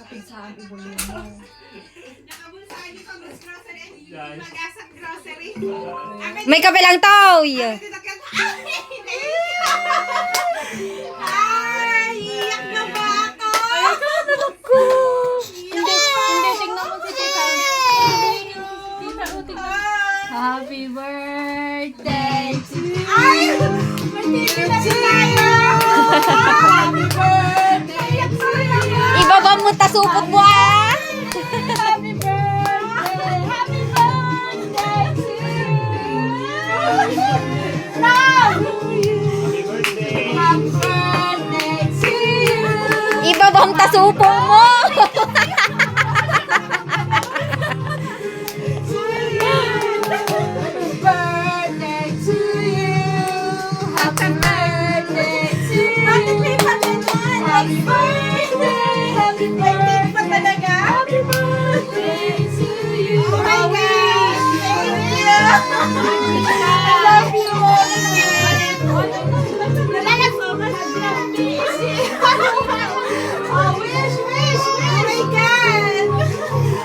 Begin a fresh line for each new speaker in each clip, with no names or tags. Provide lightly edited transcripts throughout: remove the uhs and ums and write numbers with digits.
Sabi ko yun.
Nakabulsahan niyo pang grocery. Magasang grocery.
May kabilang toy.
Ay, iyak na ba ako?
Ko! Hindi, tingnan mo si Tita. Tita, tingnan. Happy birthday to you.
Ay, matindi na tayo. Happy birthday to you.
Ibaba mo tasupot mo ah.
Happy birthday. Happy birthday to you.
Happy birthday to you.
Ibaba mo tasupo mo.
Birthday to you. Happy birthday to you. Bakit may patanan? Happy birthday. Happy birthday pa talaga. Happy birthday to you. Oh my gosh. Thank you. I love you. Oh, wish. Oh my God.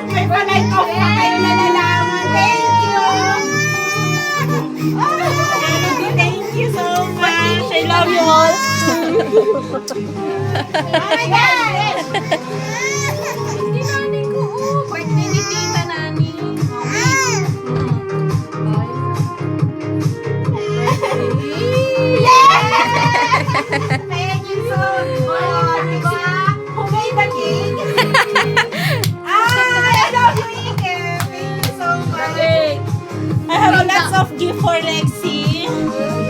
May pa-light off pa kayo na lalaman. Thank you. Thank you so much. I love you all. Oh my God!
Hindi nanin ko. Birthday ni Tita Nani.
Thank you so much. Diba? Who made the cake? I love you, Ike. Thank you so much. I have lots of gift for Lexi.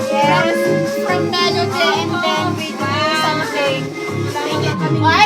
Yes.
From Melody and then we do something. Why?